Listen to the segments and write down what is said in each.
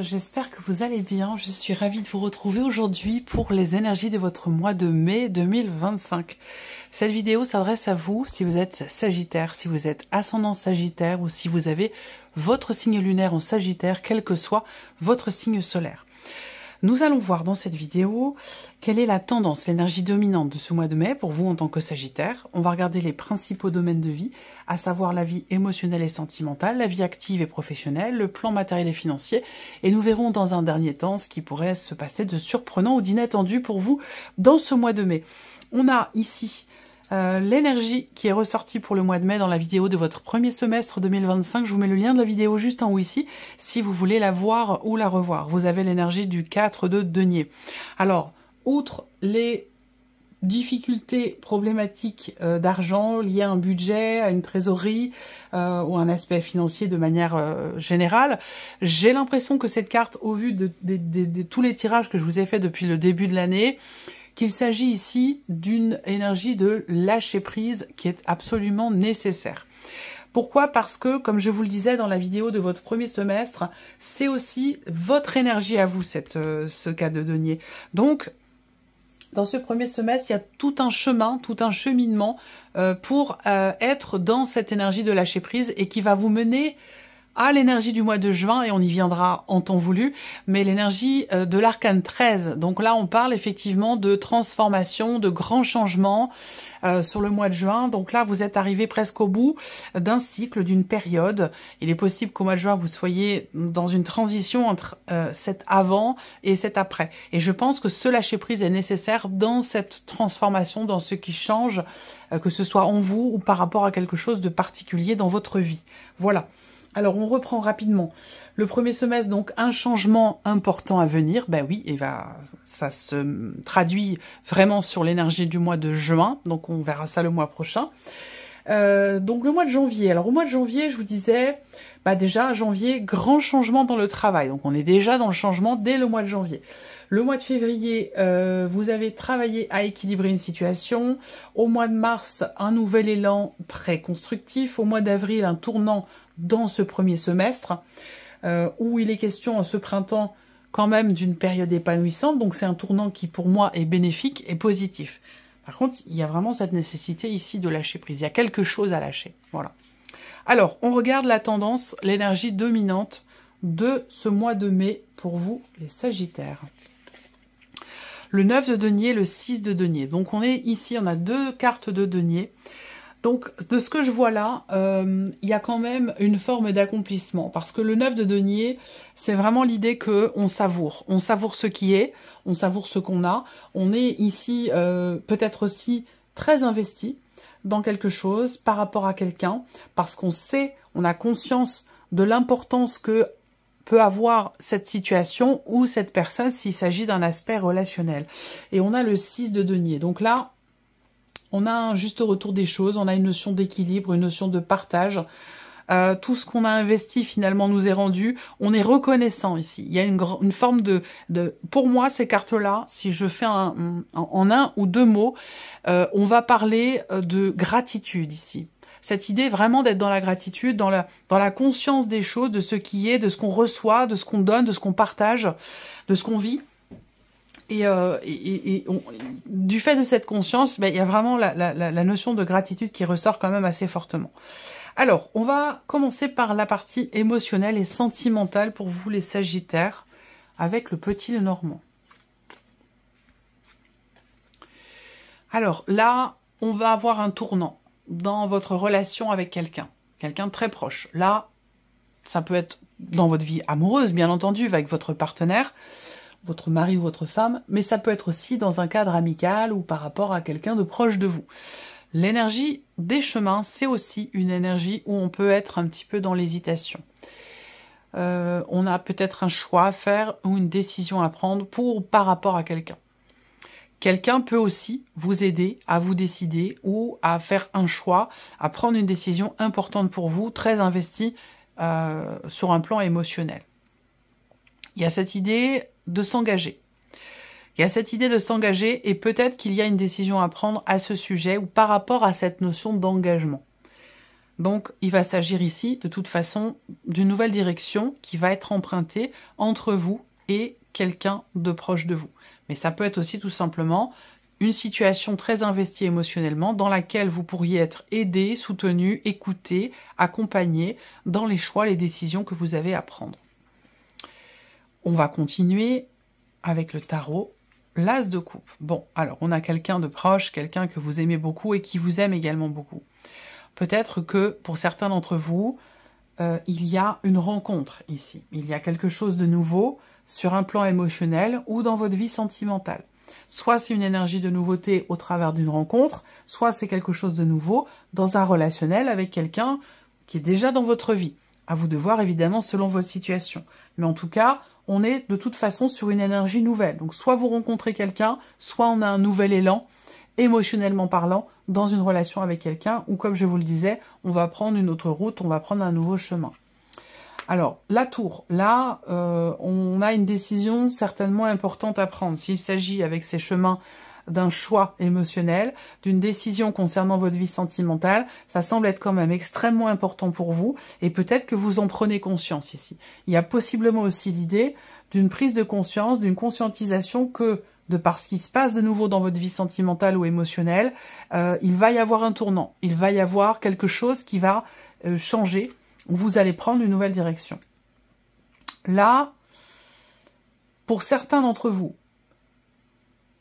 j'espère que vous allez bien. Je suis ravie de vous retrouver aujourd'hui pour les énergies de votre mois de mai 2025. Cette vidéo s'adresse à vous si vous êtes Sagittaire, si vous êtes ascendant Sagittaire ou si vous avez votre signe lunaire en Sagittaire, quel que soit votre signe solaire. Nous allons voir dans cette vidéo quelle est la tendance, l'énergie dominante de ce mois de mai pour vous en tant que Sagittaire. On va regarder les principaux domaines de vie, à savoir la vie émotionnelle et sentimentale, la vie active et professionnelle, le plan matériel et financier. Et nous verrons dans un dernier temps ce qui pourrait se passer de surprenant ou d'inattendu pour vous dans ce mois de mai. On a ici l'énergie qui est ressortie pour le mois de mai dans la vidéo de votre premier semestre 2025. Je vous mets le lien de la vidéo juste en haut ici, si vous voulez la voir ou la revoir. Vous avez l'énergie du 4 de denier. Alors, outre les difficultés problématiques d'argent liées à un budget, à une trésorerie ou un aspect financier de manière générale, j'ai l'impression que cette carte, au vu de tous les tirages que je vous ai fait depuis le début de l'année, qu'il s'agit ici d'une énergie de lâcher prise qui est absolument nécessaire. Pourquoi? Parce que, comme je vous le disais dans la vidéo de votre premier semestre, c'est aussi votre énergie à vous, ce cas de denier. Donc, dans ce premier semestre, il y a tout un chemin, tout un cheminement pour être dans cette énergie de lâcher prise et qui va vous mener à l'énergie du mois de juin, et on y viendra en temps voulu, mais l'énergie de l'arcane 13. Donc là, on parle effectivement de transformation, de grands changements sur le mois de juin. Donc là, vous êtes arrivé presque au bout d'un cycle, d'une période. Il est possible qu'au mois de juin, vous soyez dans une transition entre cet avant et cet après. Et je pense que ce lâcher-prise est nécessaire dans cette transformation, dans ce qui change, que ce soit en vous ou par rapport à quelque chose de particulier dans votre vie. Voilà. Alors, on reprend rapidement. Le premier semestre, donc, un changement important à venir. Ben oui, ça se traduit vraiment sur l'énergie du mois de juin. Donc, on verra ça le mois prochain. Donc, le mois de janvier. Alors, au mois de janvier, je vous disais, déjà, janvier, grand changement dans le travail. Donc, on est déjà dans le changement dès le mois de janvier. Le mois de février, vous avez travaillé à équilibrer une situation. Au mois de mars, un nouvel élan très constructif. Au mois d'avril, un tournant dans ce premier semestre, où il est question en ce printemps quand même d'une période épanouissante. Donc c'est un tournant qui pour moi est bénéfique et positif. Par contre, il y a vraiment cette nécessité ici de lâcher prise. Il y a quelque chose à lâcher. Voilà. Alors, on regarde la tendance, l'énergie dominante de ce mois de mai pour vous, les Sagittaires. Le 9 de denier, le 6 de denier. Donc on est ici, on a deux cartes de denier. Donc, de ce que je vois là, il y a quand même une forme d'accomplissement. Parce que le 9 de denier, c'est vraiment l'idée qu'on savoure. On savoure ce qui est, on savoure ce qu'on a. On est ici peut-être aussi très investi dans quelque chose par rapport à quelqu'un. Parce qu'on sait, on a conscience de l'importance que peut avoir cette situation ou cette personne s'il s'agit d'un aspect relationnel. Et on a le 6 de denier. Donc là, on a un juste retour des choses, on a une notion d'équilibre, une notion de partage. Tout ce qu'on a investi finalement nous est rendu. On est reconnaissant ici. Il y a une forme de... Pour moi, ces cartes-là, si je fais en un ou deux mots, on va parler de gratitude ici. Cette idée vraiment d'être dans la gratitude, dans la conscience des choses, de ce qui est, de ce qu'on reçoit, de ce qu'on donne, de ce qu'on partage, de ce qu'on vit. Et du fait de cette conscience, il y a vraiment la notion de gratitude qui ressort quand même assez fortement. Alors, on va commencer par la partie émotionnelle et sentimentale pour vous les Sagittaires, avec le petit Lenormand. Alors là, on va avoir un tournant dans votre relation avec quelqu'un de très proche. Là, ça peut être dans votre vie amoureuse, bien entendu, avec votre partenaire, votre mari ou votre femme, mais ça peut être aussi dans un cadre amical ou par rapport à quelqu'un de proche de vous. L'énergie des chemins, c'est aussi une énergie où on peut être un petit peu dans l'hésitation. On a peut-être un choix à faire ou une décision à prendre par rapport à quelqu'un. Quelqu'un peut aussi vous aider à vous décider ou à faire un choix, à prendre une décision importante pour vous, très investie sur un plan émotionnel. Il y a cette idée de s'engager. Il y a cette idée de s'engager et peut-être qu'il y a une décision à prendre à ce sujet ou par rapport à cette notion d'engagement. Donc, il va s'agir ici, de toute façon, d'une nouvelle direction qui va être empruntée entre vous et quelqu'un de proche de vous. Mais ça peut être aussi tout simplement une situation très investie émotionnellement dans laquelle vous pourriez être aidé, soutenu, écouté, accompagné dans les choix, les décisions que vous avez à prendre. On va continuer avec le tarot, l'As de coupe. Bon, alors on a quelqu'un de proche, quelqu'un que vous aimez beaucoup et qui vous aime également beaucoup. Peut-être que pour certains d'entre vous, il y a une rencontre ici. Il y a quelque chose de nouveau sur un plan émotionnel ou dans votre vie sentimentale. Soit c'est une énergie de nouveauté au travers d'une rencontre, soit c'est quelque chose de nouveau dans un relationnel avec quelqu'un qui est déjà dans votre vie. À vous de voir évidemment selon votre situation. Mais en tout cas, on est de toute façon sur une énergie nouvelle. Donc soit vous rencontrez quelqu'un, soit on a un nouvel élan, émotionnellement parlant, dans une relation avec quelqu'un, ou comme je vous le disais, on va prendre une autre route, on va prendre un nouveau chemin. Alors, la tour, là, on a une décision certainement importante à prendre. S'il s'agit avec ces chemins d'un choix émotionnel, d'une décision concernant votre vie sentimentale, ça semble être quand même extrêmement important pour vous, et peut-être que vous en prenez conscience ici. Il y a possiblement aussi l'idée d'une prise de conscience, d'une conscientisation que, de par ce qui se passe de nouveau dans votre vie sentimentale ou émotionnelle, il va y avoir un tournant, il va y avoir quelque chose qui va changer, vous allez prendre une nouvelle direction. Là, pour certains d'entre vous,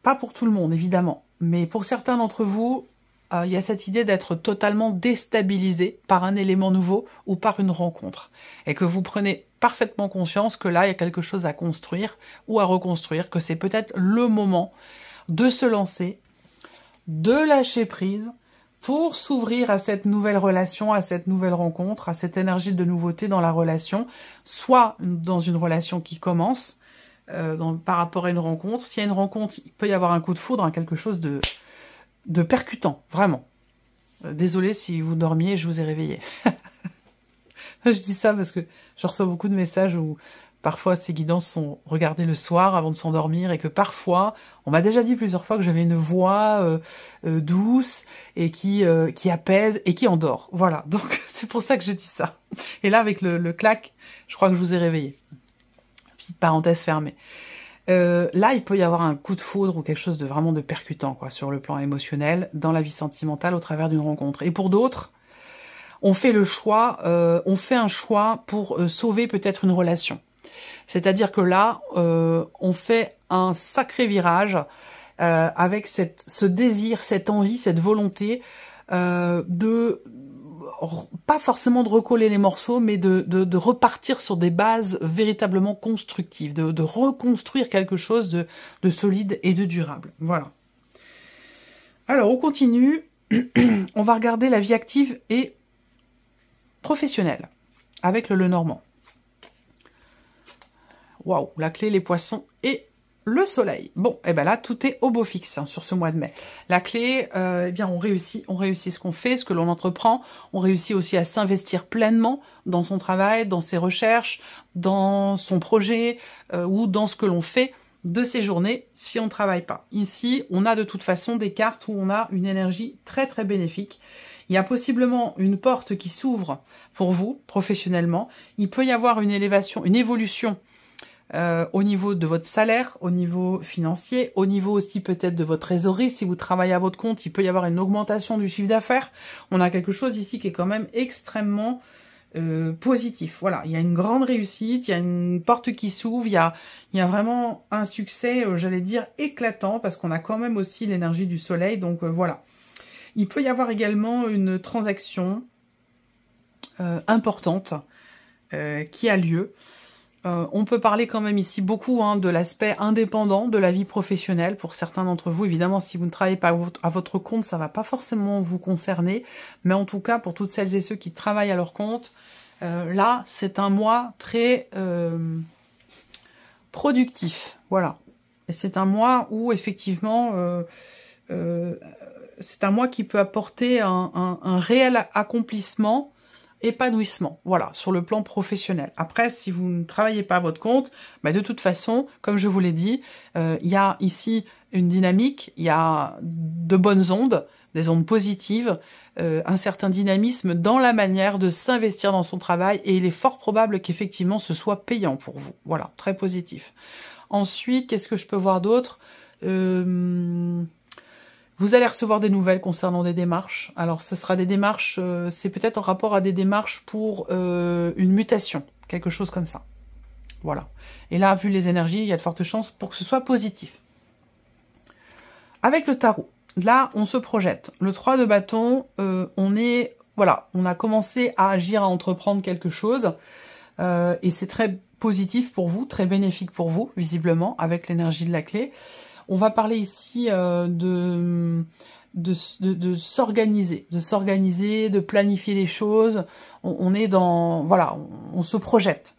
pas pour tout le monde évidemment, mais pour certains d'entre vous, il y a cette idée d'être totalement déstabilisé par un élément nouveau ou par une rencontre. Et que vous prenez parfaitement conscience que là, il y a quelque chose à construire ou à reconstruire, que c'est peut-être le moment de se lancer, de lâcher prise, pour s'ouvrir à cette nouvelle relation, à cette nouvelle rencontre, à cette énergie de nouveauté dans la relation, soit dans une relation qui commence, par rapport à une rencontre. S'il y a une rencontre, il peut y avoir un coup de foudre, hein, quelque chose de percutant, vraiment. Désolée si vous dormiez, je vous ai réveillé. Je dis ça parce que je reçois beaucoup de messages où parfois ces guidances sont regardées le soir avant de s'endormir et que parfois, on m'a déjà dit plusieurs fois que j'avais une voix douce et qui apaise et qui endort. Voilà, donc c'est pour ça que je dis ça. Et là, avec le clac, je crois que je vous ai réveillé. Petite parenthèse fermée. Là, il peut y avoir un coup de foudre ou quelque chose de vraiment de percutant, quoi, sur le plan émotionnel, dans la vie sentimentale, au travers d'une rencontre. Et pour d'autres, on fait le choix, on fait un choix pour sauver peut-être une relation. C'est-à-dire que là, on fait un sacré virage avec ce désir, cette envie, cette volonté pas forcément de recoller les morceaux, mais de repartir sur des bases véritablement constructives, de reconstruire quelque chose de solide et de durable. Voilà. Alors, on continue. On va regarder la vie active et professionnelle avec le Lenormand. Waouh, la clé, les poissons et le soleil. Bon, et ben là, tout est au beau fixe hein, sur ce mois de mai. La clé, eh bien, on réussit ce qu'on fait, ce que l'on entreprend. On réussit aussi à s'investir pleinement dans son travail, dans ses recherches, dans son projet ou dans ce que l'on fait de ses journées si on ne travaille pas. Ici, on a de toute façon des cartes où on a une énergie très très bénéfique. Il y a possiblement une porte qui s'ouvre pour vous, professionnellement. Il peut y avoir une élévation, une évolution au niveau de votre salaire, au niveau financier, au niveau aussi peut-être de votre trésorerie. Si vous travaillez à votre compte, il peut y avoir une augmentation du chiffre d'affaires. On a quelque chose ici qui est quand même extrêmement positif. Voilà, il y a une grande réussite, il y a une porte qui s'ouvre, il y a vraiment un succès, j'allais dire, éclatant, parce qu'on a quand même aussi l'énergie du soleil, donc voilà. Il peut y avoir également une transaction importante qui a lieu. On peut parler quand même ici beaucoup hein, de l'aspect indépendant de la vie professionnelle pour certains d'entre vous. Évidemment, si vous ne travaillez pas à votre compte, ça va pas forcément vous concerner. Mais en tout cas, pour toutes celles et ceux qui travaillent à leur compte, là, c'est un mois très productif. Voilà. Et c'est un mois où, effectivement, c'est un mois qui peut apporter un réel accomplissement épanouissement, voilà, sur le plan professionnel. Après, si vous ne travaillez pas à votre compte, bah de toute façon, comme je vous l'ai dit, il y a ici une dynamique, il y a de bonnes ondes, des ondes positives, un certain dynamisme dans la manière de s'investir dans son travail, et il est fort probable qu'effectivement ce soit payant pour vous. Voilà, très positif. Ensuite, qu'est-ce que je peux voir d'autre? Vous allez recevoir des nouvelles concernant des démarches. Alors, ce sera des démarches, c'est peut-être en rapport à des démarches pour une mutation, quelque chose comme ça. Voilà. Et là, vu les énergies, il y a de fortes chances pour que ce soit positif. Avec le tarot, là, on se projette. Le 3 de bâton, voilà, on a commencé à agir, à entreprendre quelque chose. Et c'est très positif pour vous, très bénéfique pour vous, visiblement, avec l'énergie de la clé. On va parler ici de s'organiser, de planifier les choses. On est dans, voilà, on se projette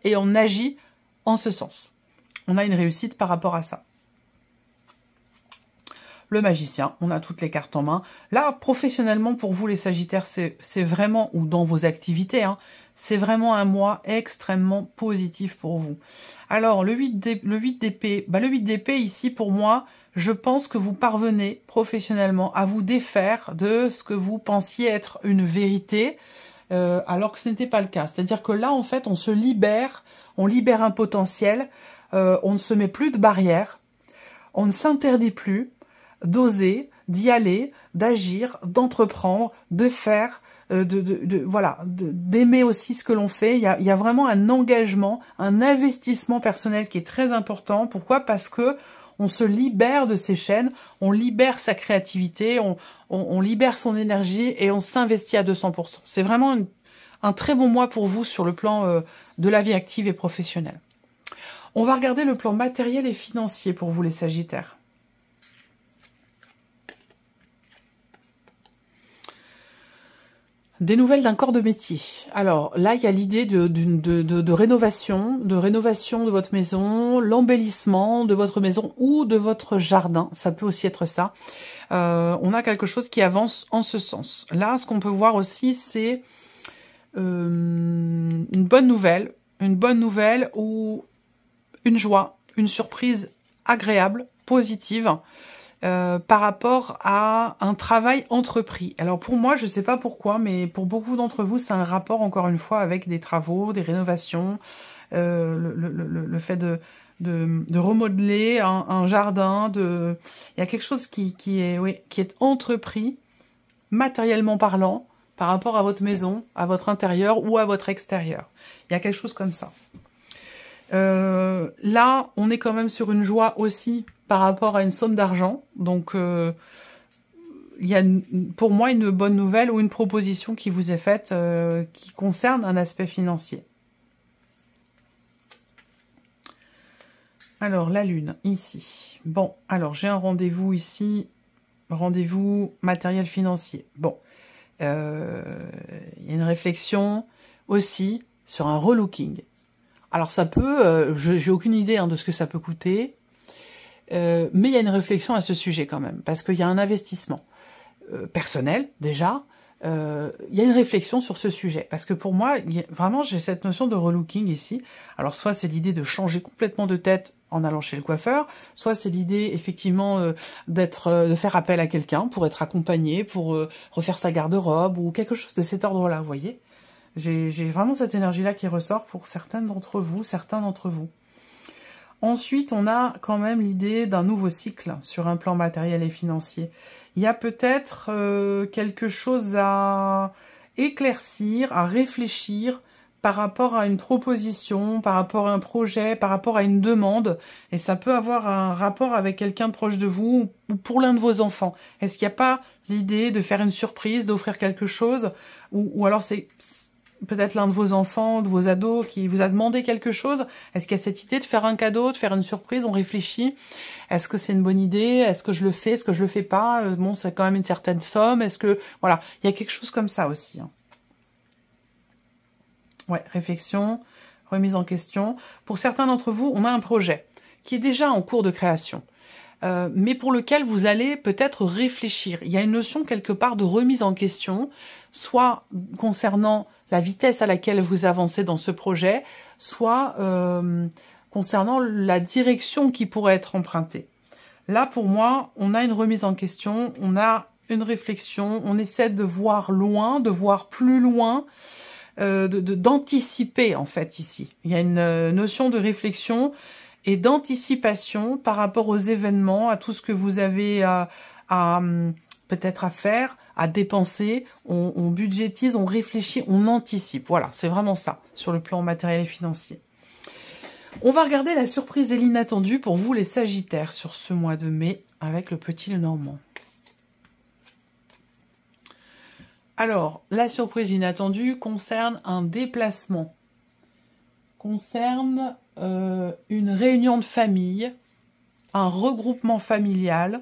et on agit en ce sens. On a une réussite par rapport à ça. Le magicien, on a toutes les cartes en main. Là, professionnellement, pour vous les Sagittaires, c'est vraiment, ou dans vos activités, hein, c'est vraiment un mois extrêmement positif pour vous. Alors, le 8 d'épée, le 8 d'épée, ici, pour moi, je pense que vous parvenez professionnellement à vous défaire de ce que vous pensiez être une vérité, alors que ce n'était pas le cas. C'est-à-dire que là, en fait, on se libère, on libère un potentiel, on ne se met plus de barrières, on ne s'interdit plus d'oser, d'y aller, d'agir, d'entreprendre, de faire, voilà, d'aimer aussi ce que l'on fait. Il y a vraiment un engagement, un investissement personnel qui est très important. Pourquoi? Parce que on se libère de ses chaînes, on libère sa créativité, on libère son énergie et on s'investit à 200%. C'est vraiment un très bon mois pour vous sur le plan de la vie active et professionnelle. On va regarder le plan matériel et financier pour vous les Sagittaires. Des nouvelles d'un corps de métier. Alors là, il y a l'idée de rénovation, de votre maison, l'embellissement de votre maison ou de votre jardin. Ça peut aussi être ça. On a quelque chose qui avance en ce sens. Là, ce qu'on peut voir aussi, c'est une bonne nouvelle ou une joie, une surprise agréable, positive. Par rapport à un travail entrepris. Alors pour moi, je ne sais pas pourquoi, mais pour beaucoup d'entre vous, c'est un rapport, encore une fois, avec des travaux, des rénovations, le fait de remodeler un jardin, il y a quelque chose qui est entrepris, matériellement parlant, par rapport à votre maison, à votre intérieur ou à votre extérieur. Il y a quelque chose comme ça. Là, on est quand même sur une joie aussi par rapport à une somme d'argent. Donc, il y a pour moi une bonne nouvelle ou une proposition qui vous est faite qui concerne un aspect financier. Alors, la lune, ici. Bon, alors j'ai un rendez-vous ici. Rendez-vous matériel financier. Bon, il y a une réflexion aussi sur un relooking. Alors ça peut, j'ai aucune idée de ce que ça peut coûter, mais il y a une réflexion à ce sujet quand même, parce qu'il y a un investissement personnel déjà, il y a une réflexion sur ce sujet, parce que pour moi, vraiment j'ai cette notion de relooking ici. Alors soit c'est l'idée de changer complètement de tête en allant chez le coiffeur, soit c'est l'idée effectivement de faire appel à quelqu'un pour être accompagné, pour refaire sa garde-robe ou quelque chose de cet ordre-là, vous voyez. J'ai vraiment cette énergie-là qui ressort pour certains d'entre vous. Ensuite, on a quand même l'idée d'un nouveau cycle sur un plan matériel et financier. Il y a peut-être quelque chose à éclaircir, à réfléchir par rapport à une proposition, par rapport à un projet, par rapport à une demande. Et ça peut avoir un rapport avec quelqu'un proche de vous ou pour l'un de vos enfants. Est-ce qu'il n'y a pas l'idée de faire une surprise, d'offrir quelque chose ou alors c'est peut-être l'un de vos enfants, de vos ados qui vous a demandé quelque chose. Est-ce qu'il y a cette idée de faire un cadeau, de faire une surprise? On réfléchit. Est-ce que c'est une bonne idée? Est-ce que je le fais? Est-ce que je le fais pas? Bon, c'est quand même une certaine somme. Est-ce que... Voilà, il y a quelque chose comme ça aussi. Ouais, réflexion, remise en question. Pour certains d'entre vous, on a un projet qui est déjà en cours de création. mais pour lequel vous allez peut-être réfléchir. Il y a une notion quelque part de remise en question, soit concernant la vitesse à laquelle vous avancez dans ce projet, soit concernant la direction qui pourrait être empruntée. Là, pour moi, on a une remise en question, on a une réflexion, on essaie de voir loin, de voir plus loin, d'anticiper en fait ici. Il y a une notion de réflexion et d'anticipation par rapport aux événements, à tout ce que vous avez peut-être à faire, à dépenser. On budgétise, on réfléchit, on anticipe. Voilà, c'est vraiment ça sur le plan matériel et financier. On va regarder la surprise et l'inattendu pour vous les Sagittaires sur ce mois de mai avec le petit Lenormand. Alors, la surprise inattendue concerne un déplacement, concerne une réunion de famille, un regroupement familial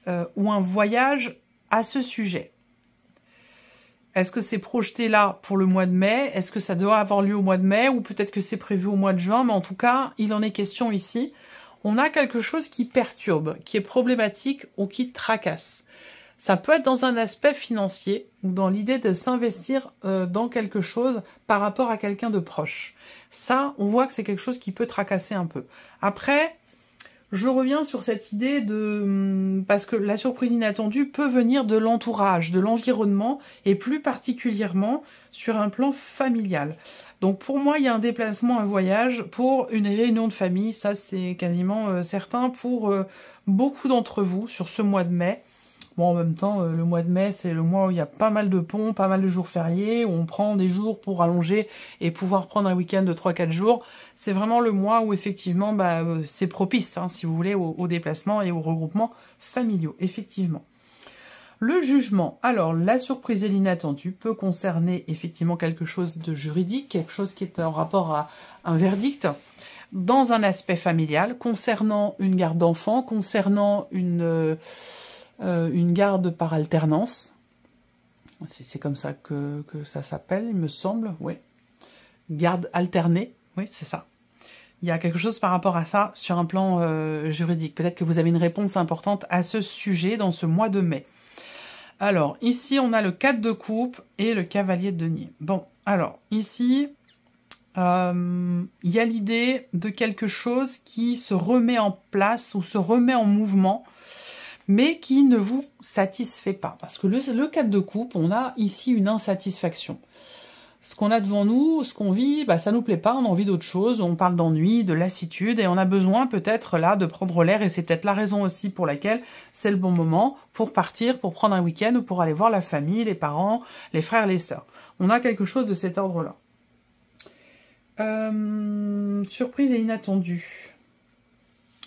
ou un voyage à ce sujet. Est-ce que c'est projeté là pour le mois de mai? Est-ce que ça doit avoir lieu au mois de mai? Ou peut-être que c'est prévu au mois de juin? Mais en tout cas, il en est question ici. On a quelque chose qui perturbe, qui est problématique ou qui tracasse. Ça peut être dans un aspect financier ou dans l'idée de s'investir dans quelque chose par rapport à quelqu'un de proche. Ça, on voit que c'est quelque chose qui peut tracasser un peu. Après, je reviens sur cette idée parce que la surprise inattendue peut venir de l'entourage, de l'environnement, et plus particulièrement sur un plan familial. Donc pour moi, il y a un déplacement, un voyage pour une réunion de famille, ça c'est quasiment certain pour beaucoup d'entre vous sur ce mois de mai. Bon, en même temps, le mois de mai, c'est le mois où il y a pas mal de ponts, pas mal de jours fériés, où on prend des jours pour allonger et pouvoir prendre un week-end de 3-4 jours. C'est vraiment le mois où, effectivement, c'est propice, hein, si vous voulez, au déplacement et au regroupement familiaux, effectivement. Le jugement. Alors, la surprise et l'inattendu peut concerner, effectivement, quelque chose de juridique, quelque chose qui est en rapport à un verdict, dans un aspect familial, concernant une garde d'enfants, concernant une garde par alternance, c'est comme ça que ça s'appelle, il me semble, oui. Garde alternée, oui, c'est ça. Il y a quelque chose par rapport à ça sur un plan juridique. Peut-être que vous avez une réponse importante à ce sujet dans ce mois de mai. Alors, ici, on a le 4 de coupe et le cavalier de denier. Bon, alors, ici, il y a l'idée de quelque chose qui se remet en place ou se remet en mouvement, mais qui ne vous satisfait pas. Parce que le 4 de coupe, on a ici une insatisfaction. Ce qu'on a devant nous, ce qu'on vit, ça nous plaît pas, on a envie d'autre chose, on parle d'ennui, de lassitude, et on a besoin peut-être là de prendre l'air, et c'est peut-être la raison aussi pour laquelle c'est le bon moment pour partir, pour prendre un week-end, ou pour aller voir la famille, les parents, les frères, les sœurs. On a quelque chose de cet ordre-là. Surprise et inattendue.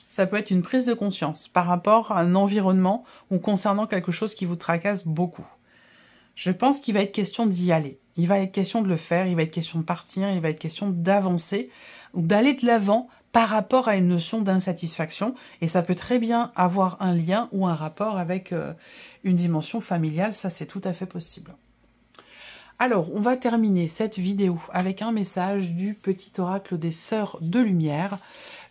Ça peut être une prise de conscience par rapport à un environnement ou concernant quelque chose qui vous tracasse beaucoup. Je pense qu'il va être question d'y aller. Il va être question de le faire, il va être question de partir, il va être question d'avancer ou d'aller de l'avant par rapport à une notion d'insatisfaction. Et ça peut très bien avoir un lien ou un rapport avec une dimension familiale, ça c'est tout à fait possible. Alors, on va terminer cette vidéo avec un message du petit oracle des Sœurs de Lumière.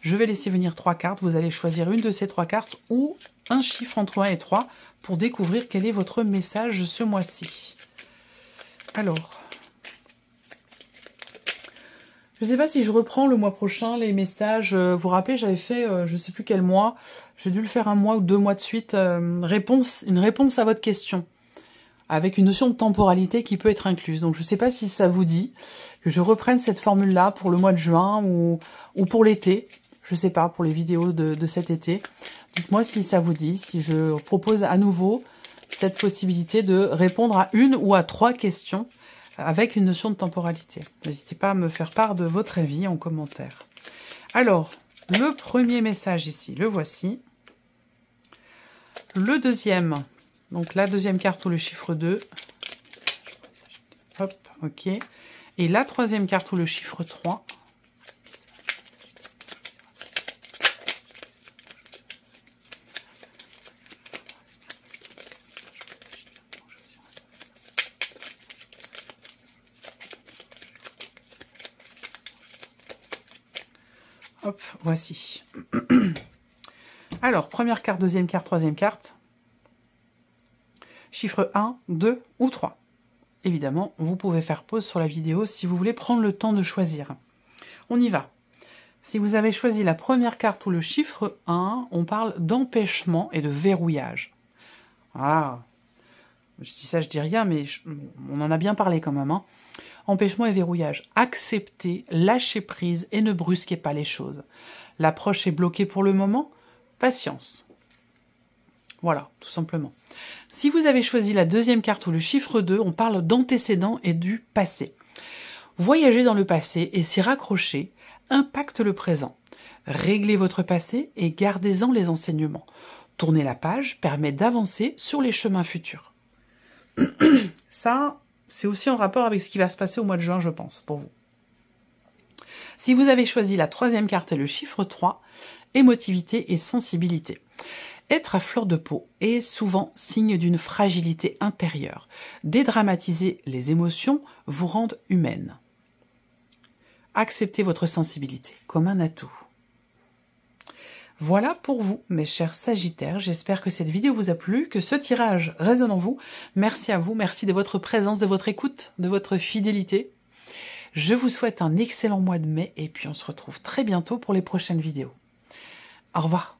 Je vais laisser venir 3 cartes. Vous allez choisir une de ces 3 cartes ou un chiffre entre 1 et 3 pour découvrir quel est votre message ce mois-ci. Alors, je ne sais pas si je reprends le mois prochain les messages. Vous vous rappelez, j'avais fait, je ne sais plus quel mois, j'ai dû le faire 1 mois ou 2 mois de suite, une réponse à votre question, avec une notion de temporalité qui peut être incluse. Donc je ne sais pas si ça vous dit que je reprenne cette formule-là pour le mois de juin ou pour l'été. Je ne sais pas, pour les vidéos de cet été. Dites-moi si ça vous dit, si je propose à nouveau cette possibilité de répondre à 1 ou à 3 questions avec une notion de temporalité. N'hésitez pas à me faire part de votre avis en commentaire. Alors, le premier message ici, le voici. Le deuxième, donc la deuxième carte ou le chiffre 2. Hop, ok. Et la troisième carte ou le chiffre 3. Hop, voici. Alors, première carte, deuxième carte, troisième carte. Chiffre 1, 2 ou 3. Évidemment, vous pouvez faire pause sur la vidéo si vous voulez prendre le temps de choisir. On y va. Si vous avez choisi la première carte ou le chiffre 1, on parle d'empêchement et de verrouillage. Voilà. Je dis ça, je dis rien, mais on en a bien parlé quand même. Hein. Empêchement et verrouillage. Acceptez, lâchez prise et ne brusquez pas les choses. L'approche est bloquée pour le moment. Patience. Voilà, tout simplement. Si vous avez choisi la deuxième carte ou le chiffre 2, on parle d'antécédents et du passé. Voyager dans le passé et s'y raccrocher impacte le présent. Réglez votre passé et gardez-en les enseignements. Tourner la page permet d'avancer sur les chemins futurs. Ça, c'est aussi en rapport avec ce qui va se passer au mois de juin, je pense, pour vous. Si vous avez choisi la troisième carte et le chiffre 3, émotivité et sensibilité. Être à fleur de peau est souvent signe d'une fragilité intérieure. Dédramatiser les émotions vous rend humaine. Acceptez votre sensibilité comme un atout. Voilà pour vous, mes chers Sagittaires. J'espère que cette vidéo vous a plu, que ce tirage résonne en vous. Merci à vous, merci de votre présence, de votre écoute, de votre fidélité. Je vous souhaite un excellent mois de mai et puis on se retrouve très bientôt pour les prochaines vidéos. Au revoir.